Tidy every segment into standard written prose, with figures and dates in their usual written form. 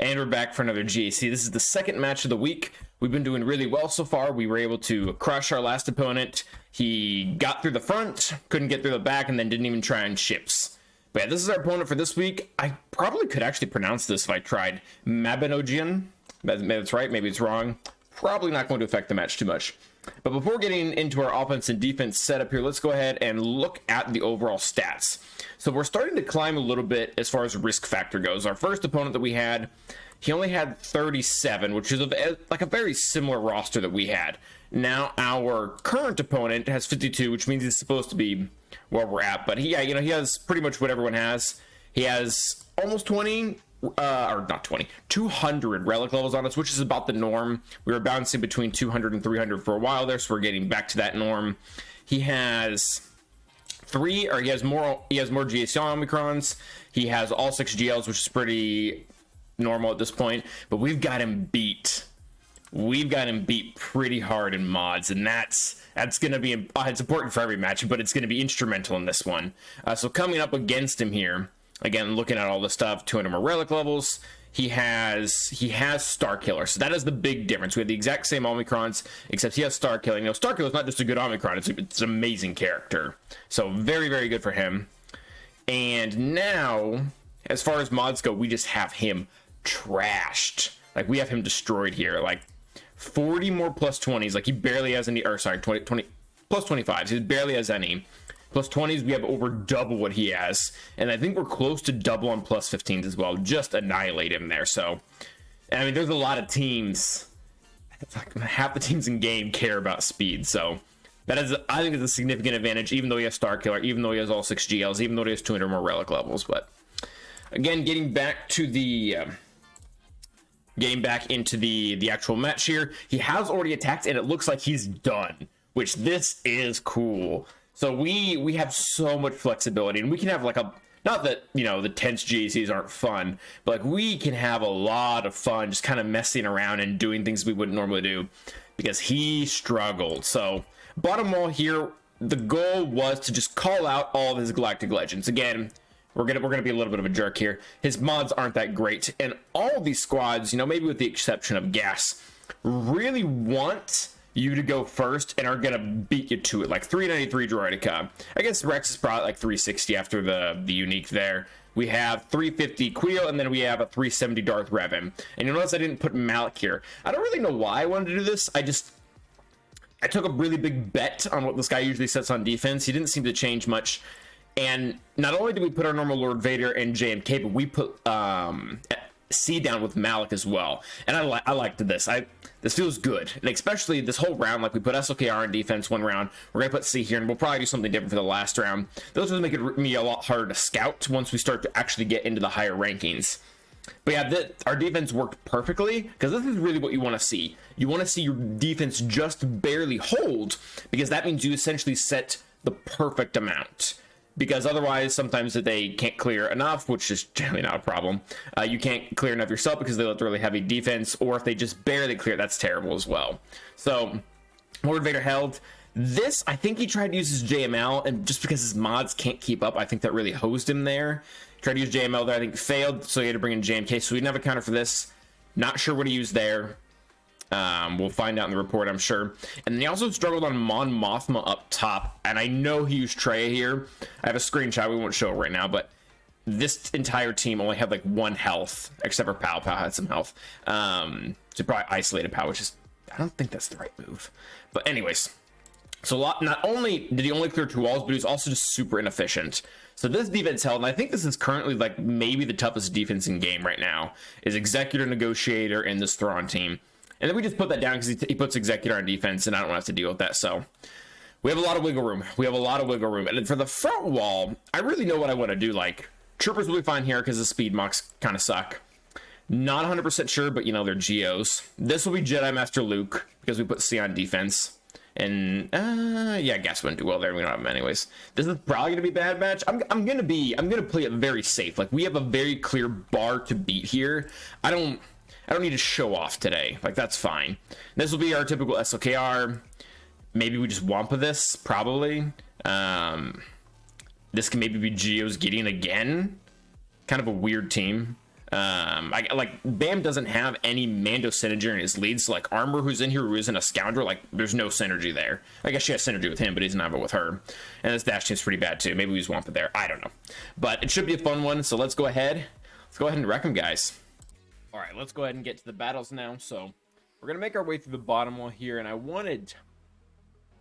And we're back for another GAC. This is the second match of the week. We've been doing really well so far. We were able to crush our last opponent. He got through the front, couldn't get through the back, and then didn't even try on ships. But yeah, this is our opponent for this week. I probably could actually pronounce this if I tried. Mabinogian. Maybe that's right, maybe it's wrong. Probably not going to affect the match too much. But before getting into our offense and defense setup here, let's go ahead and look at the overall stats. So we're starting to climb a little bit as far as risk factor goes. Our first opponent that we had, he only had 37, which is like a very similar roster that we had. Now our current opponent has 52, which means he's supposed to be where we're at. But he has pretty much what everyone has. He has almost 20. Or not 20, 200 relic levels on us, which is about the norm. We were bouncing between 200 and 300 for a while there, so we're getting back to that norm. He has more GAC Omicrons. He has all 6 GLs, which is pretty normal at this point, but we've got him beat. We've got him beat pretty hard in mods, and that's going to be it's important for every match, but it's going to be instrumental in this one. So coming up against him here, again, looking at all the stuff, 200 more relic levels. He has Star Killer, so that is the big difference. We have the exact same Omicrons, except he has Star Killing. You know, Star Killer is not just a good Omicron; it's an amazing character. So very, very good for him. And now, as far as mods go, we just have him trashed. Like, we have him destroyed here. Like 40 more plus 20s. Like, he barely has any. Or sorry, 20 plus 25s. He barely has any. Plus 20s, we have over double what he has. And I think we're close to double on plus 15s as well. Just annihilate him there. So, I mean, there's a lot of teams. Like half the teams in game care about speed. So, that is, I think, is a significant advantage, even though he has Star Killer, even though he has all 6 GLs, even though he has 200 more relic levels. But, again, getting back to the... getting back into the actual match here. He has already attacked, and it looks like he's done. Which, this is cool. So we have so much flexibility, and we can have like not that, you know, the tense GACs aren't fun, but like we can have a lot of fun just kind of messing around and doing things we wouldn't normally do, because he struggled. So bottom all here, the goal was to just call out all of his Galactic Legends. Again, we're gonna be a little bit of a jerk here. His mods aren't that great, and all of these squads, you know, maybe with the exception of Gas, really want you to go first and are gonna beat you to it. Like 393 Droidica. I guess Rex is probably like 360 after the unique there. We have 350 Queel, and then we have a 370 Darth Revan. And you'll notice I didn't put Malik here. I don't really know why I wanted to do this. I took a really big bet on what this guy usually sets on defense. He didn't seem to change much. And not only did we put our normal Lord Vader and JMK, but we put C down with Malik as well. And I liked this. This feels good, and especially this whole round. Like, we put SLKR in defense one round, we're gonna put C here, and we'll probably do something different for the last round. Those will make me a lot harder to scout once we start to actually get into the higher rankings. But yeah, our defense worked perfectly, because this is really what you want to see. You want to see your defense just barely hold, because that means you essentially set the perfect amount. Because otherwise, sometimes they can't clear enough, which is generally not a problem. You can't clear enough yourself because they let really heavy defense, or if they just barely clear, that's terrible as well. So, Lord Vader held. This, I think he tried to use his JML, and just because his mods can't keep up, I think that really hosed him there. Tried to use JML there, I think failed, so he had to bring in JMK, so we didn't have a counter for this. Not sure what he used there. We'll find out in the report, I'm sure. And then he also struggled on Mon Mothma up top, and I know he used Trey here. I have a screenshot, we won't show it right now, but this entire team only had like 1 health, except for Palp. Palp had some health. So probably isolated Palp, which is, I don't think that's the right move. But anyways, so not only did he only clear 2 walls, but he was also just super inefficient. So this defense held, and I think this is currently like maybe the toughest defense in game right now, is Executor, Negotiator, and this Thrawn team. And then we just put that down because he puts Executor on defense, and I don't have to deal with that. So we have a lot of wiggle room. And then for the front wall, I really know what I want to do. Like, Troopers will be fine here because the speed mocks kind of suck. Not 100% sure, but, you know, they're Geos. This will be Jedi Master Luke because we put C on defense. And, yeah, Gas wouldn't do well there. We don't have him anyways. This is probably going to be a bad match. I'm going to play it very safe. Like, we have a very clear bar to beat here. I don't need to show off today. Like, that's fine. This will be our typical SLKR. Maybe we just Wampa this, probably. This can maybe be Geos Gideon again. Kind of a weird team. Like Bam doesn't have any Mando synergy in his lead, so like Armor, who's in here, who isn't a scoundrel, like there's no synergy there. I guess she has synergy with him, but he doesn't have it with her. And this dash team's pretty bad too. Maybe we use Wampa there. I don't know, but it should be a fun one. So let's go ahead and wreck them, guys. All right, let's go ahead and get to the battles now. So we're gonna make our way through the bottom wall here, and I wanted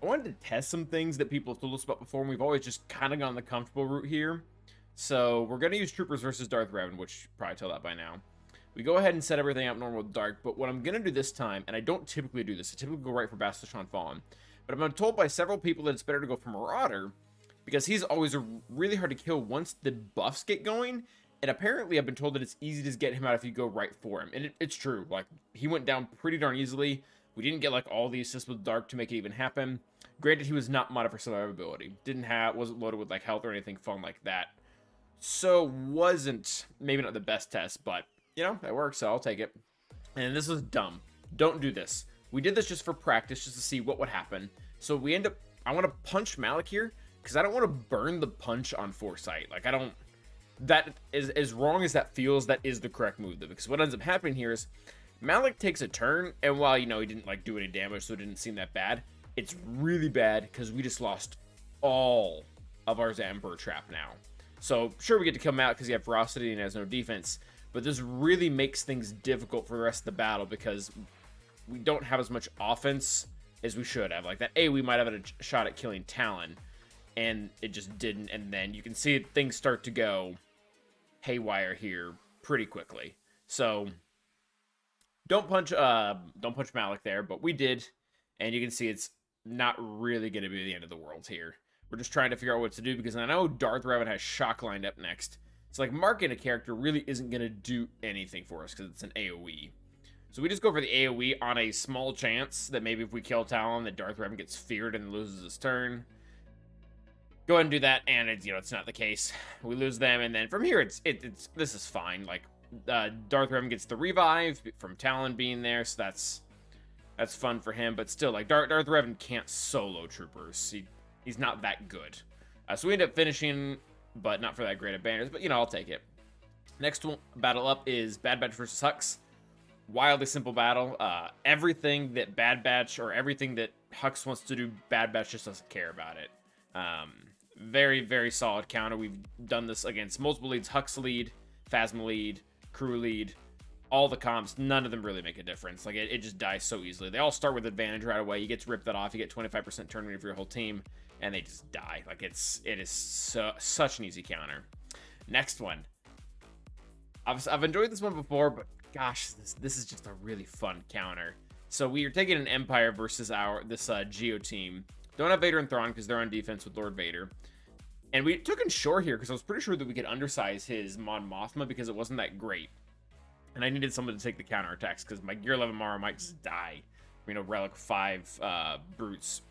to test some things that people have told us about before, and we've always just kind of gone the comfortable route here. So we're going to use Troopers versus Darth Revan, which you probably tell that by now. We go ahead and set everything up normal with Dark, but what I'm going to do this time, and I don't typically do this, I typically go right for Bastila Fallen, but I've been told by several people that it's better to go for Marauder, because he's always really hard to kill once the buffs get going, and apparently I've been told that it's easy to get him out if you go right for him, and it's true. Like, he went down pretty darn easily. We didn't get like all the assists with Dark to make it even happen. Granted, he was not modded for survivability. Wasn't loaded with like health or anything fun like that. So wasn't maybe not the best test, but you know, it works, so I'll take it. And this is dumb. Don't do this. We did this just for practice, just to see what would happen. So we end up, I want to punch Malik here, because I don't want to burn the punch on Foresight. Like, that is, as wrong as that feels, that is the correct move though, because what ends up happening here is Malik takes a turn, and while, you know, he didn't like do any damage, so it didn't seem that bad, it's really bad because we just lost all of our Emperor trap now. So sure, we get to come out because he has ferocity and has no defense, but this really makes things difficult for the rest of the battle because we don't have as much offense as we should have. Like that we might have had a shot at killing Talon, and it just didn't. And then you can see things start to go haywire here pretty quickly. So don't punch Malik there, but we did, and you can see it's not really going to be the end of the world here. We're just trying to figure out what to do because I know Darth Revan has Shock lined up next. So like marking a character really isn't going to do anything for us because it's an AoE. So we just go for the AoE on a small chance that maybe if we kill Talon, that Darth Revan gets feared and loses his turn. Go ahead and do that, and it's not the case. We lose them, and then from here this is fine. Like Darth Revan gets the revive from Talon being there, so that's fun for him. But still, like Darth Revan can't solo troopers. He's not that good. So we end up finishing, but not for that great advantage. But I'll take it. Next battle up is Bad Batch versus Hux. Wildly simple battle. Everything that Bad Batch or everything that Hux wants to do, Bad Batch just doesn't care about it. Very, very solid counter. We've done this against multiple leads. Hux lead, Phasma lead, crew lead, all the comps. None of them really make a difference. Like it just dies so easily. They all start with advantage right away. You get to rip that off. You get 25% turn rate for your whole team, and they just die. Like it is such an easy counter. Next one. I've enjoyed this one before, but gosh, this is just a really fun counter. So we are taking an Empire versus this Geo team. Don't have Vader and Thrawn because they're on defense with Lord Vader. And we took in Shore here because I was pretty sure that we could undersize his Mon Mothma because it wasn't that great. And I needed someone to take the counterattacks because my Gear 11 Mara might just die. Relic 5 Brutes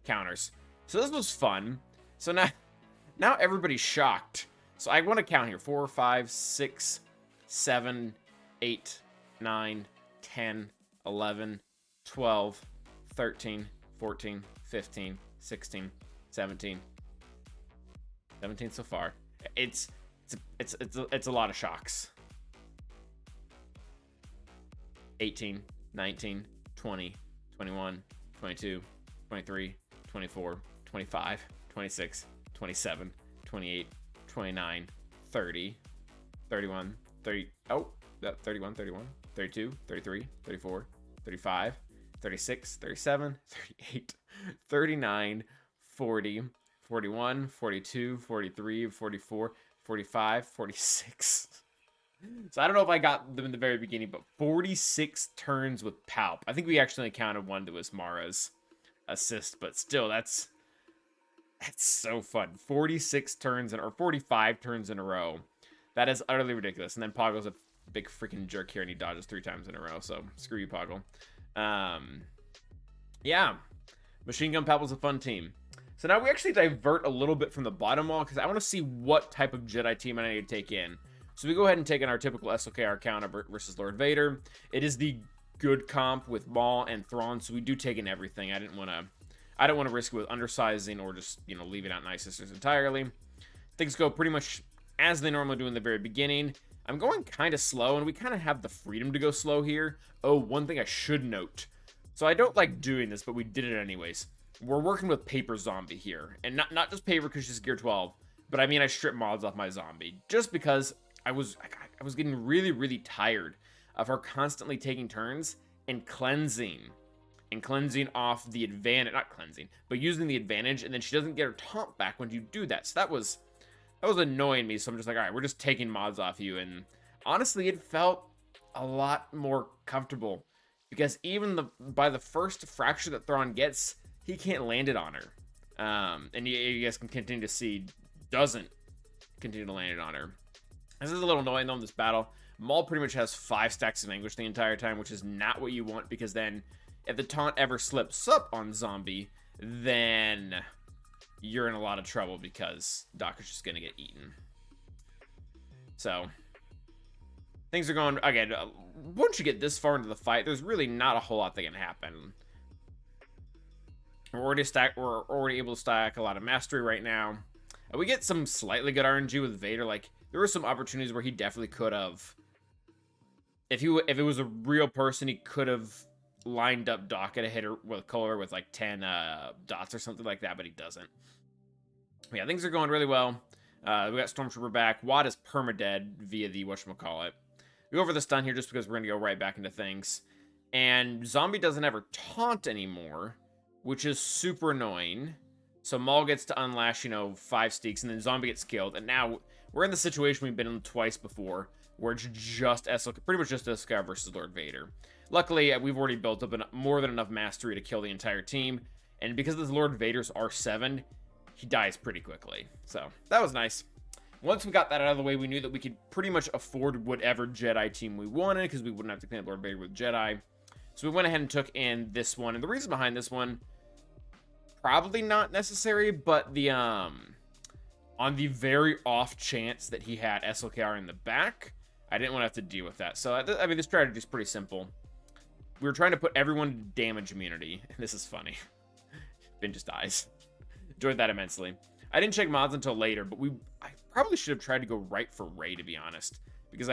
counters. So this was fun. So now everybody's shocked. So I want to count here. 4, 5, 6, 7, 8, 9, 10, 11, 12, 13, 14, 15, 16, 17. 17 so far. It's a lot of shocks. 18, 19, 20, 21, 22, 23, 24, 25, 26, 27, 28, 29, 30, 31, 30, 31, 31, 32, 33, 34, 35, 36, 37, 38, 39, 40, 41, 42, 43, 44, 45, 46. So I don't know if I got them in the very beginning, but 46 turns with Palp. I think we actually counted one to his Mara's assist, but still, that's so fun. 46 turns or 45 turns in a row. That is utterly ridiculous. And then Poggle's a big freaking jerk here, and he dodges 3 times in a row. So screw you, Poggle. Yeah, Machine Gun Palp was a fun team. So now we actually divert a little bit from the bottom wall because I want to see what type of Jedi team I need to take in. So we go ahead and take in our typical SLKR counter versus Lord Vader. It is the good comp with Maul and Thrawn, so we do take in everything. I don't want to risk it with undersizing or just leaving out Night Sisters entirely. Things go pretty much as they normally do in the very beginning. I'm going kind of slow, and we kind of have the freedom to go slow here. Oh, one thing I should note. So I don't like doing this, but we did it anyways. We're working with Paper Zombie here. And not just Paper because she's gear 12, but I mean I stripped mods off my zombie. Just because I was getting really, really tired of her constantly taking turns and cleansing. And cleansing off the advantage, not cleansing, but using the advantage, and then she doesn't get her taunt back when you do that. So that was annoying me. So I'm just like, all right, we're just taking mods off you. And honestly, it felt a lot more comfortable because even by the first fracture that Thrawn gets, he can't land it on her. And you guys can continue to see, doesn't continue to land it on her. This is a little annoying though in this battle. Maul pretty much has 5 stacks of Anguish the entire time, which is not what you want, because then if the taunt ever slips up on Zombie, then you're in a lot of trouble because Doc is just going to get eaten. So, things are going, again, once you get this far into the fight, there's really not a whole lot that can happen. We're already able to stack a lot of mastery right now. We get some slightly good RNG with Vader. Like, there were some opportunities where he definitely could have, if it was a real person, he could have lined up Doc at a hitter with color with like 10 dots or something like that, but he doesn't. Yeah, things are going really well. We got Stormtrooper back. Watt is permadead via the whatchamacallit. We go over the stun here just because we're going to go right back into things. And Zombie doesn't ever taunt anymore, which is super annoying. So Maul gets to unlash, 5 steaks, and then Zombie gets killed. And now we're in the situation we've been in twice before, where it's just pretty much just SLKR versus Lord Vader. Luckily, we've already built up more than enough mastery to kill the entire team. And because this Lord Vader's R7, he dies pretty quickly. So, that was nice. Once we got that out of the way, we knew that we could pretty much afford whatever Jedi team we wanted, because we wouldn't have to clean up Lord Vader with Jedi. So we went ahead and took in this one. And the reason behind this one, probably not necessary, but the on the very off chance that he had SLKR in the back, I didn't want to have to deal with that. So, I mean, the strategy is pretty simple. We were trying to put everyone in damage immunity. This is funny. Ben just dies. Enjoyed that immensely. I didn't check mods until later, but I probably should have tried to go right for Rey, to be honest. Because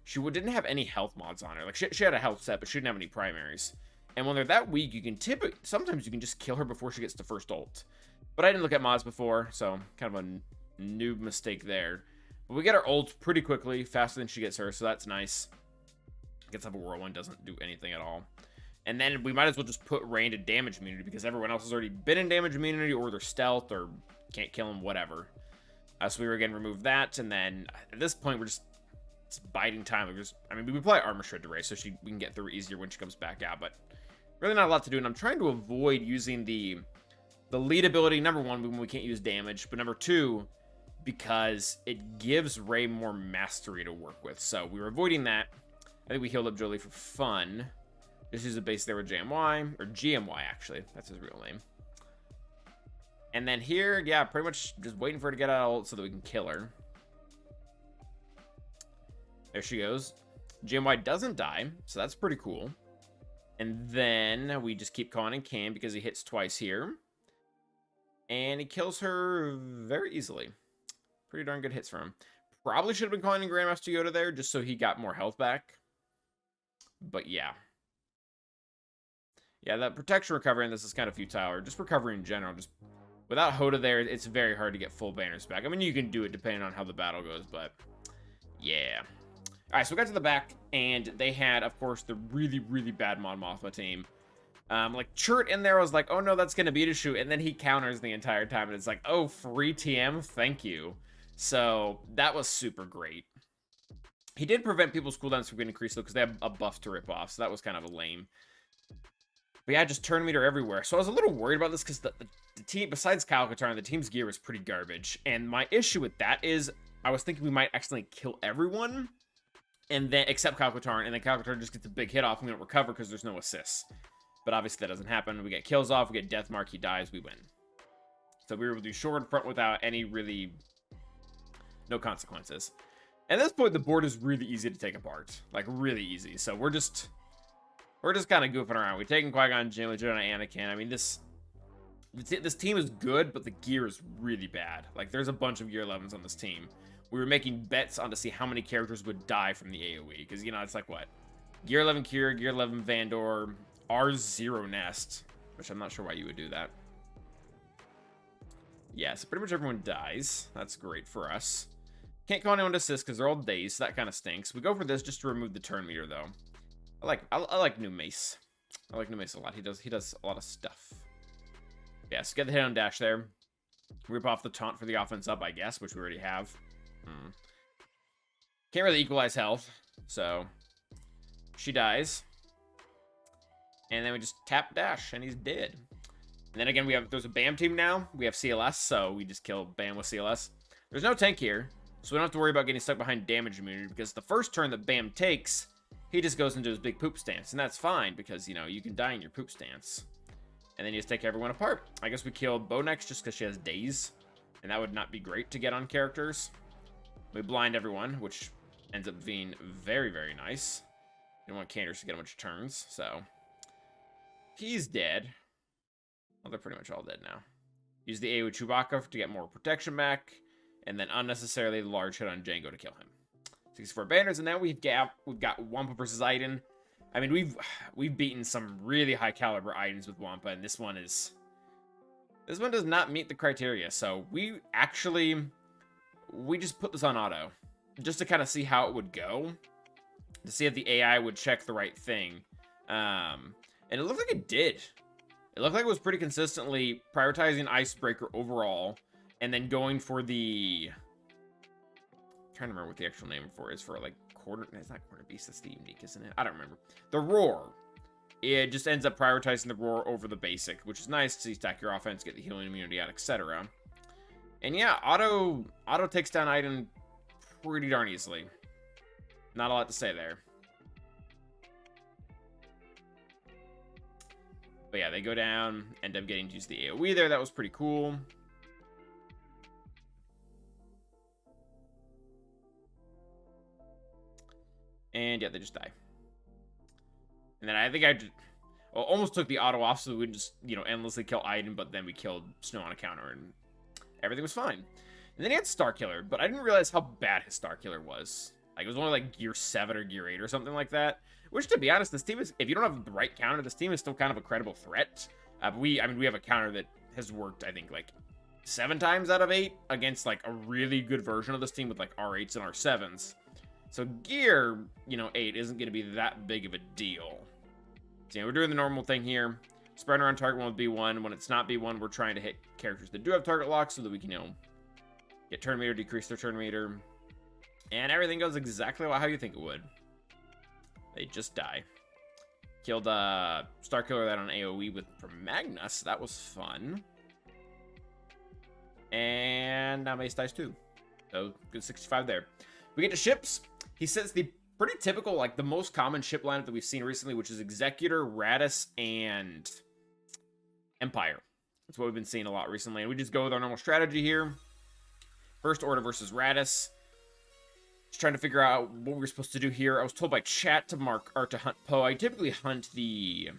she didn't have any health mods on her. Like, she had a health set, but she didn't have any primaries. And when they're that weak, you can sometimes you can just kill her before she gets to first ult. But I didn't look at mods before, so kind of a noob mistake there. But we get our ult pretty quickly, faster than she gets her, so that's nice. Gets up a whirlwind, doesn't do anything at all. And then we might as well just put Rey into damage immunity, because everyone else has already been in damage immunity, or they're stealth, or can't kill him, whatever. So we were again remove that, and then at this point we're just biding time. We apply armor shred to Rey, so we can get through easier when she comes back out, but really not a lot to do. And I'm trying to avoid using the lead ability, number one, when we can't use damage, but number two, because it gives Rey more mastery to work with. So we were avoiding that. I think we healed up Jolie for fun. Just use a base there with JMY, or GMY actually, that's his real name. And then here, yeah, pretty much just waiting for her to get out ult so that we can kill her. There she goes. GMY doesn't die, so that's pretty cool. And then we just keep calling in Cam because he hits twice here. And he kills her very easily. Pretty darn good hits for him. Probably should have been calling in Grandmaster Yoda there just so he got more health back. But yeah. Yeah, that protection recovery in this is kind of futile, or just recovery in general. Just without Hoda there, it's very hard to get full banners back. I mean, you can do it depending on how the battle goes, but yeah. All right, so we got to the back, and they had, of course, the really, really bad Mon Mothma team. Like, Chert in there was like, oh no, that's going to be an issue, and then he counters the entire time, and it's like, oh, free TM, thank you. So, that was super great. He did prevent people's cooldowns from getting increased, though, because they have a buff to rip off, so that was kind of a lame. But yeah, just turn meter everywhere. So I was a little worried about this because the team, besides Calcatarn, the team's gear was pretty garbage. And my issue with that is I was thinking we might accidentally kill everyone, and then except Calcatarn, and then Calcatarn just gets a big hit off and we don't recover because there's no assists. But obviously that doesn't happen. We get kills off, we get death mark, he dies, we win. So we were able to do short front without any no consequences. And at this point, the board is really easy to take apart. Like, really easy. So we're just kind of goofing around. We're taking Qui-Gon Jinn, we're doing Anakin. I mean, this team is good, but the gear is really bad. Like, there's a bunch of gear 11s on this team. we were making bets on to see how many characters would die from the AoE. Because, you know, it's like, what? Gear 11 Cure, Gear 11 Vandor, R0 Nest. Which I'm not sure why you would do that. Yeah, so pretty much everyone dies. That's great for us. Can't call anyone to assist because they're all dazed, so that kind of stinks. We go for this just to remove the turn meter, though. I like New Mace. I like New Mace a lot. He does a lot of stuff. Yeah, so get the hit on dash there. Rip off the taunt for the offense up, I guess, which we already have. Can't really equalize health, so she dies. And then we just tap dash, and he's dead. And then again, there's a BAM team now. We have CLS, so we just kill BAM with CLS. There's no tank here, so we don't have to worry about getting stuck behind damage immunity, because the first turn that BAM takes, he just goes into his big poop stance. And that's fine, because, you know, you can die in your poop stance. And then you just take everyone apart. I guess we killed Bo next just because she has daze. And that would not be great to get on characters. We blind everyone, which ends up being very, very nice. Didn't want Canders to get a bunch of turns, so... He's dead. Well, they're pretty much all dead now. Use the AoE Chewbacca to get more protection back, and then unnecessarily large hit on Django to kill him. 64 banners, and now we've got Wampa versus Iden. I mean, we've beaten some really high caliber Idens with Wampa, and this one does not meet the criteria. So we just put this on auto, just to kind of see how it would go, to see if the AI would check the right thing. And it looked like it did. It looked like it was pretty consistently prioritizing Icebreaker overall, and then going for the... I'm trying to remember what the actual name for it is for, like, quarter... It's not quarter beast, that's the unique, isn't it? I don't remember. The Roar. It just ends up prioritizing the Roar over the basic, which is nice to stack your offense, get the healing immunity out, etc. And yeah, auto takes down Iden pretty darn easily. Not a lot to say there. But yeah, they go down, end up getting to use the AoE there. That was pretty cool. And yeah, they just die. And then I think I almost took the auto off so we wouldn't just, you know, endlessly kill Iden, but then we killed Snow on a counter and everything was fine. And then he had Starkiller, but I didn't realize how bad his Starkiller was. Like, it was only like Gear 7 or Gear 8 or something like that. Which, to be honest, this team is, if you don't have the right counter, this team is still kind of a credible threat. But we have a counter that has worked, I think, like 7 times out of 8 against like a really good version of this team with like R8s and R7s. So Gear, you know, 8 isn't going to be that big of a deal. So, you know, we're doing the normal thing here. Spreading around target 1 with B1. When it's not B1, we're trying to hit characters that do have target lock so that we can, you know, get turn meter, decrease their turn meter. And everything goes exactly how you think it would. They just die. Killed Starkiller that on AoE from Magnus. That was fun. And now Mace dies too. So good 65 there. We get to ships. He sets the pretty typical, like the most common ship lineup that we've seen recently, which is Executor, Raddus, and Empire. That's what we've been seeing a lot recently. And we just go with our normal strategy here. First Order versus Raddus. Just trying to figure out what we're supposed to do here. I was told by chat to hunt Poe. I typically hunt the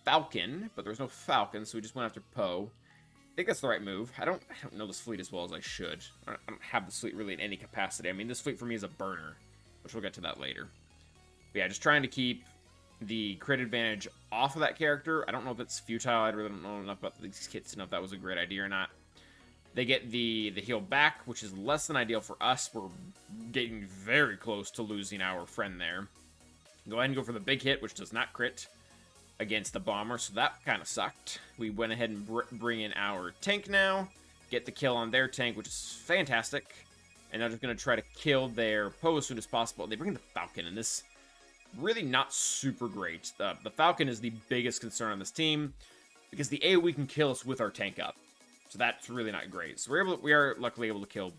Falcon, but there's no Falcon, so we just went after Poe. I think that's the right move. I don't know this fleet as well as I should. I don't have this fleet really in any capacity. I mean, this fleet for me is a burner, which we'll get to that later. But yeah, just trying to keep the crit advantage off of that character. I don't know if it's futile. I really don't know enough about these kits to know if that was a great idea or not. They get the heal back, which is less than ideal for us. We're getting very close to losing our friend there. Go ahead and go for the big hit, which does not crit against the bomber, so that kind of sucked. We went ahead and bring in our tank now, get the kill on their tank, which is fantastic. And they're just going to try to kill their Poe as soon as possible. They bring in the Falcon, and this really not super great. The Falcon is the biggest concern on this team, because the AoE can kill us with our tank up. So that's really not great. So we are luckily able to kill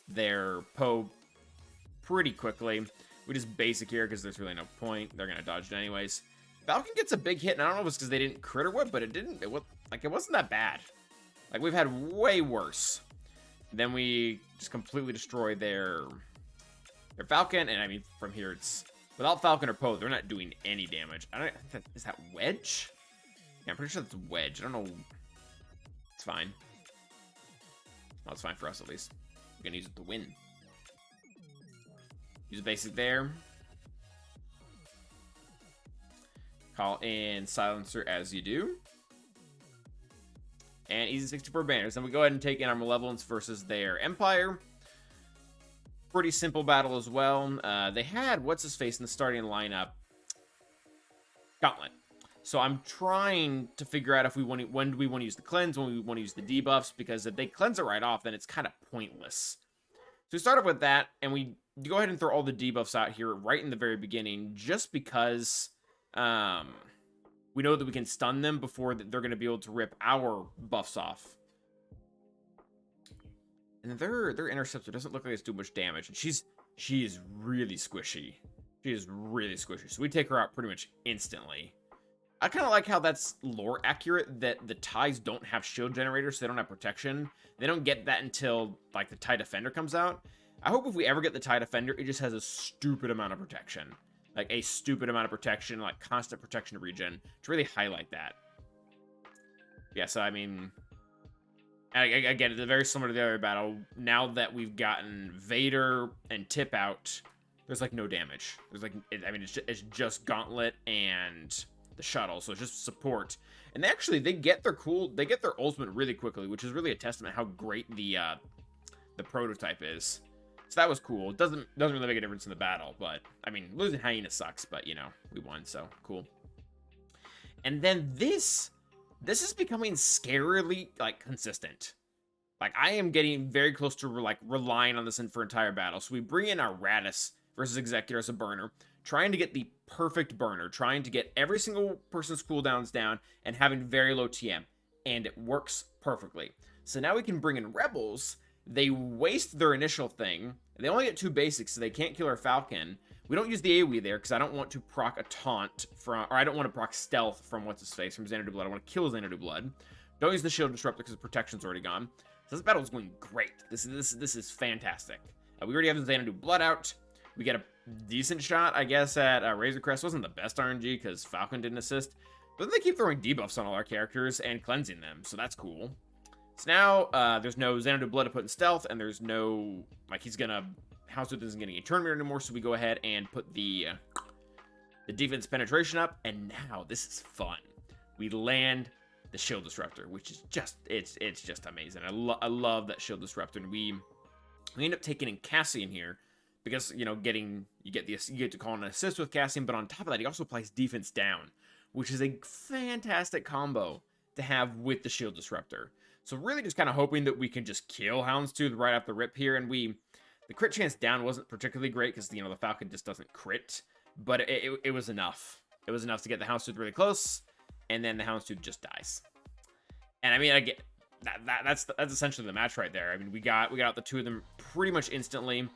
their Poe pretty quickly. We just basic here because there's really no point. They're going to dodge it anyways. Falcon gets a big hit, and I don't know if it's because they didn't crit or what, but it wasn't that bad. Like, we've had way worse. Then we just completely destroy their Falcon, and I mean, from here, it's without Falcon or Poe, they're not doing any damage. Is that Wedge? Yeah, I'm pretty sure that's Wedge. I don't know. It's fine. Well, it's fine for us, at least. We're gonna use it to win. Use basic there. Call in Silencer as you do. And easy 64 banners. Then we go ahead and take in our Malevolence versus their Empire. Pretty simple battle as well. They had, what's-his-face in the starting lineup? Gauntlet. So I'm trying to figure out if when do we want to use the cleanse, when we want to use the debuffs, because if they cleanse it right off, then it's kind of pointless. So we start off with that, and we go ahead and throw all the debuffs out here right in the very beginning, just because we know that we can stun them before they're going to be able to rip our buffs off. And their Interceptor doesn't look like it's doing much damage, and she is really squishy. She is really squishy, so we take her out pretty much instantly. I kind of like how that's lore accurate, that the Ties don't have shield generators, so they don't have protection. They don't get that until, like, the TIE Defender comes out. I hope if we ever get the TIE Defender, it just has a stupid amount of protection. Like, a stupid amount of protection, like, constant protection to regen, to really highlight that. Yeah, so, I mean, again, it's very similar to the other battle. Now that we've gotten Vader and Tip out, there's, like, no damage. There's, like, it's just Gauntlet and the shuttle, so it's just support. And they get their ultimate really quickly, which is really a testament how great the prototype is. So that was cool. It doesn't really make a difference in the battle, but I mean, losing Hyena sucks, but you know, we won, so cool. And then this is becoming scarily, like, consistent. Like, I am getting very close to, like, relying on this for entire battle. So we bring in our Raddus versus Executor as a burner, trying to get the perfect burner, trying to get every single person's cooldowns down and having very low TM, and it works perfectly. So now we can bring in Rebels. They waste their initial thing. They only get 2 basics, so they can't kill our Falcon. We don't use the AoE there because I don't want to proc a taunt from, or I don't want to proc stealth from what's-his-face, from Xanadu Blood. I want to kill Xanadu Blood. Don't use the shield disruptor because the protection's already gone. So this battle is going great. This is fantastic. We already have the Xanadu Blood out. We get a decent shot, I guess, at Razor Crest. Wasn't the best RNG because Falcon didn't assist. But then they keep throwing debuffs on all our characters and cleansing them, so that's cool. So now, there's no Xanadu Blood to put in stealth, and there's no, like, Houndstooth isn't getting a turn mirror anymore, so we go ahead and put the defense penetration up, and now this is fun. We land the shield disruptor, which is just, it's just amazing. I love that shield disruptor, and we end up taking in Cassian here, because, you know, you get to call an assist with Cassian, but on top of that, he also applies defense down, which is a fantastic combo to have with the shield disruptor. So really just kind of hoping that we can just kill Houndstooth right off the rip here, and the crit chance down wasn't particularly great because, you know, the Falcon just doesn't crit, but it was enough. It was enough to get the Houndstooth really close, and then the Houndstooth just dies. And I mean, I get that's essentially the match right there. I mean, we got out the 2 of them pretty much instantly.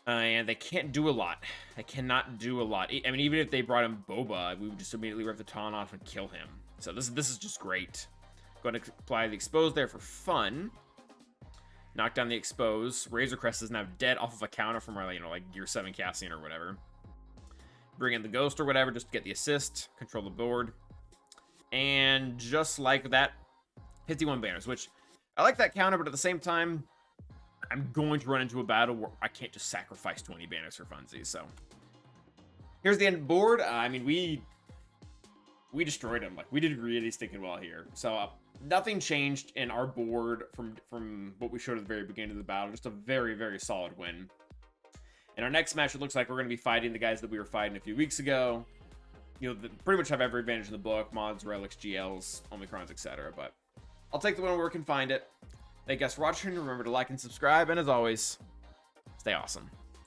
And they can't do a lot. They cannot do a lot. I mean, even if they brought in Boba, we would just immediately rip the taunt off and kill him. So this is just great. Going to apply the expose there for fun. Knock down the expose. Razor Crest is now dead off of a counter from our, you know, like Gear 7 Cassian or whatever. Bring in the Ghost or whatever just to get the assist. Control the board. And just like that, 51 banners, which I like that counter, but at the same time, I'm going to run into a battle where I can't just sacrifice 20 banners for funsies, so. Here's the end board. I mean, we destroyed them. Like, we did really stinking well here. So, nothing changed in our board from what we showed at the very beginning of the battle. Just a very, very solid win. In our next match, it looks like we're going to be fighting the guys that we were fighting a few weeks ago. You know, pretty much have every advantage in the book. Mods, relics, GLs, Omicrons, etc. But I'll take the one where we can find it. Thank you guys for watching. Remember to like and subscribe. And as always, stay awesome.